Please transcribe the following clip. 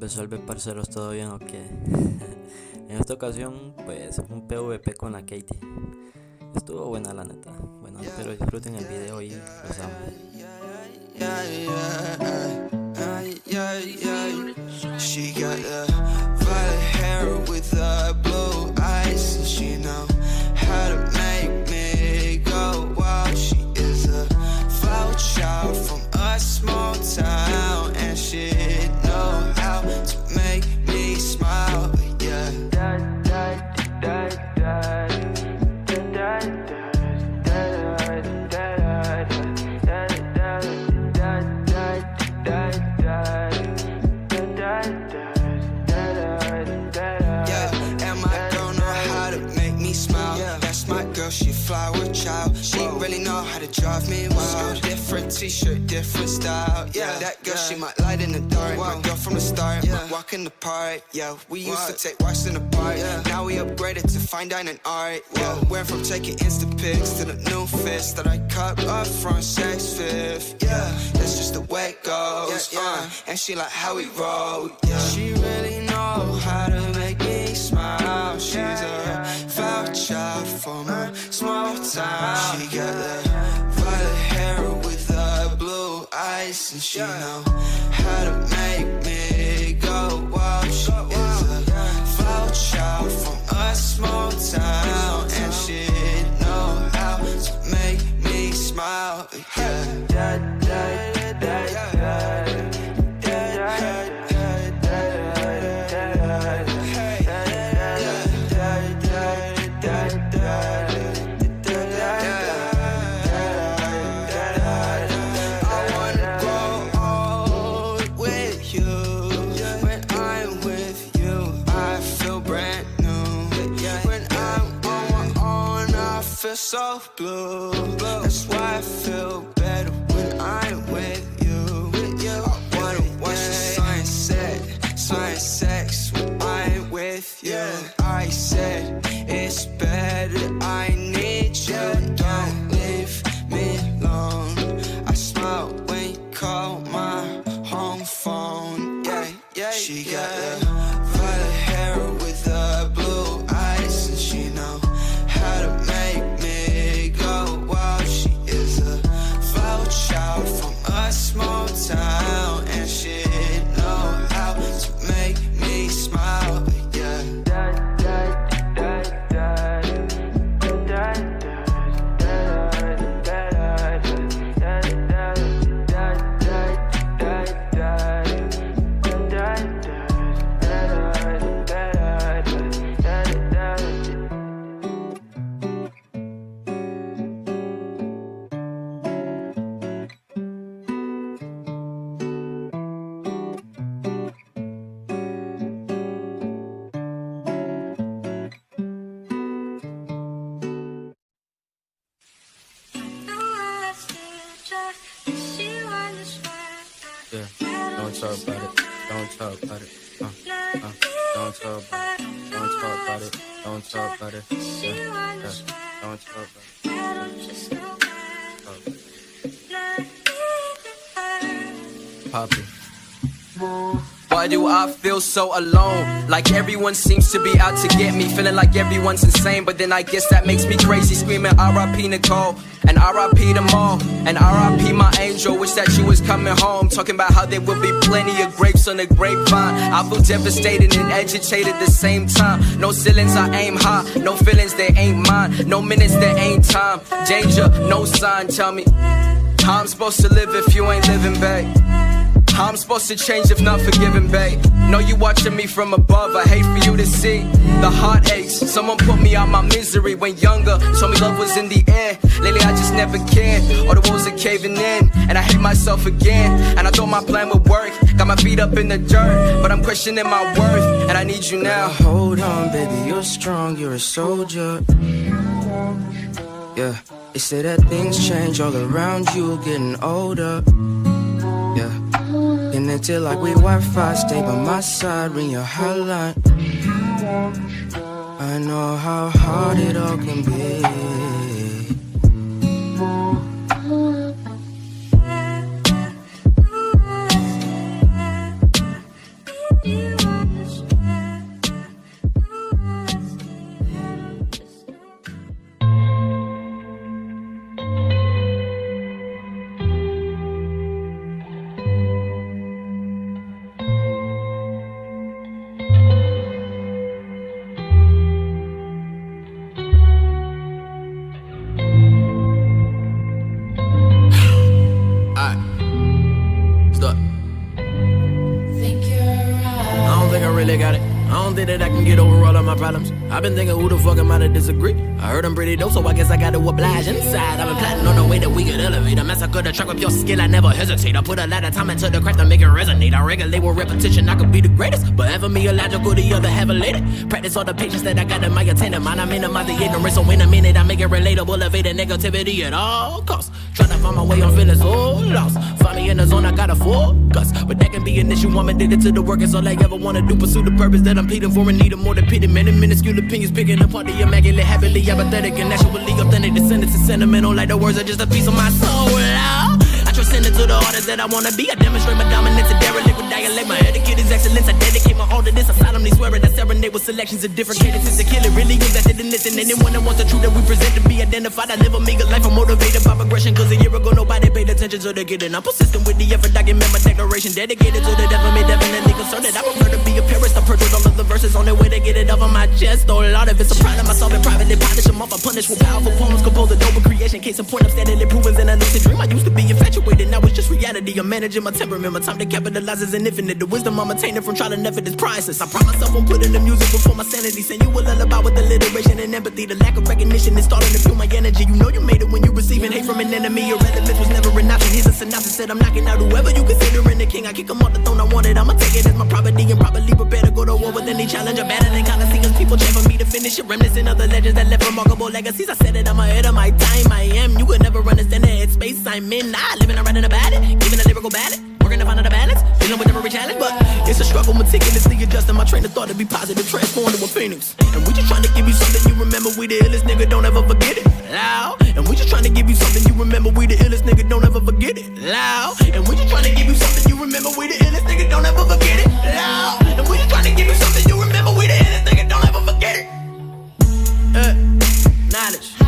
Salve parceros, ¿todo bien o qué? En esta ocasión pues un PvP con la Katie. Estuvo buena la neta. Bueno, espero disfruten el video y los amo. She got the violet hair with the blue eyes, and she know how to make me go wild. She is a flower child from a small town, and she know how to make me smile. Yeah. She a flower child. She really know how to drive me wild. Different t-shirt, different style. Yeah, that girl, she might light in the dark. My girl from the start, walk in the park. Yeah, we used to take walks in the park. Now we upgraded to fine dining art. Yeah, went from taking Insta pics to the new fits that I cut up from Sex Fifth. Yeah, that's just the way it goes. And she like how we roll. Yeah, she really know how to make me smile. She's a flower child from a small town. She got the violet hair with the blue eyes, and she know how to make me go wild. She is a flower child from a small town, and she know how to make me smile. So blue, that's why I feel better when I'm with you. I wanna watch the sunset sex when I'm with you. I said it's better, I need you, don't leave me alone. I smile when you call my home phone. Yeah, she got the violet hair with the blue eyes, and she know how to make from a small town, and she know how to make me smile. Don't talk about it. Don't talk about it. Don't talk about it. Don't talk about it. Don't talk about it. Don't talk about it. Poppy. Why do I feel so alone? Like everyone seems to be out to get me. Feeling like everyone's insane, but then I guess that makes me crazy. Screaming R.I.P. Nicole, and R.I.P. them all, and R.I.P. my angel. Wish that she was coming home. Talking about how there would be plenty of grapes on the grapevine. I feel devastated and agitated at the same time. No ceilings, I aim high. No feelings, they ain't mine. No minutes, there ain't time. Danger, no sign. Tell me how I'm supposed to live if you ain't living, babe. How I'm supposed to change if not forgiving, babe? Know you watching me from above, I hate for you to see the heartaches. Someone put me out my misery when younger, told me love was in the air. Lately I just never cared, all the walls are caving in, and I hate myself again. And I thought my plan would work, got my feet up in the dirt, but I'm questioning my worth, and I need you now. Hold on, baby, you're strong, you're a soldier. Yeah, they say that things change all around you, getting older. Yeah, connected like we Wi-Fi, stay by my side, ring your hotline. I know how hard it all can be. think that I can get over all of my problems. I've been thinking who the fuck am I to disagree? I heard I'm pretty dope, so I guess I got to oblige inside. I've been plotting on the way that we could elevate. I massacre the track with your skill, I never hesitate. I put a lot of time into the craft to make it resonate. I regulate with repetition, I could be the greatest, but ever me illogical, the other have a later. Practice all the patience that I got in my attendant mind. I minimize the ignorance, so in a minute I make it relatable. Evade the negativity at all costs. Trying to find my way, I'm feeling so lost. Find me in the zone, I gotta focus. But that can be an issue, I'm addicted to the work. It's all I ever wanna do, pursue the purpose that I'm pleading for and need more than pity. Many minuscule opinions picking apart the immaculate, happily apathetic and actually authentic. Descendants is sentimental, like the words are just a piece of my soul. I transcend it to the artist that I wanna be. I demonstrate my dominance and derelict with dialect. My etiquette is excellence. I dedicate my all to this. I solemnly swear it. I serenade with selections of different cadences to kill it. Really is that didn't listen. Anyone that wants the truth that we present to be identified. I live a meager life. I'm motivated by progression. Cause a year ago nobody paid attention to the kid. And I'm persistent with the effort. Document my declaration. Dedicated to the death of me. Definitely concerned that I prefer to be a purist. I purchase all of the verses on their way to get it off of my chest. Though a lot of it's a problem. I solve it privately. Polish them off. I punish with powerful poems. Compose a noble creation. Case in point. I'm steadily proving in a lucid dream. I used to be infatuated. Now it's just reality. I'm managing my temperament. My time to capitalize is infinite. The wisdom I'm attaining from trial and effort is priceless. I pride myself on putting the music before my sanity. Send you a lullaby with alliteration and empathy. The lack of recognition is starting to fuel my energy. You know you made it when you're receiving hate from an enemy. Your relevance was never an option. Here's a synopsis. Said I'm knocking out whoever you considering the king. I kick him off the throne. I want it. I'ma take it as my property and properly prepare to go to war with any challenge. I'm better than coliseums. People chant for me to finish it. Reminiscent of the legends that left remarkable legacies. I said it, I'm ahead of my time. I am. You could never understand the headspace I'm in. I living and writing about it. Giving a lyrical ballad. Working to find out the balance. Dealing with every challenge. But it's a struggle. Meticulously adjusting my train of thought to be positive. Transformed to a phoenix. And we just trying to give you something you remember. We the illest nigga. Don't ever forget it. Loud. And we just trying to give you something you remember. We the illest nigga. Don't ever forget it. Loud. And we just trying to give you something you remember. We the illest nigga. Don't ever forget it. Loud. And we just trying to give you something you remember. We the illest nigga. Don't ever forget it. Knowledge.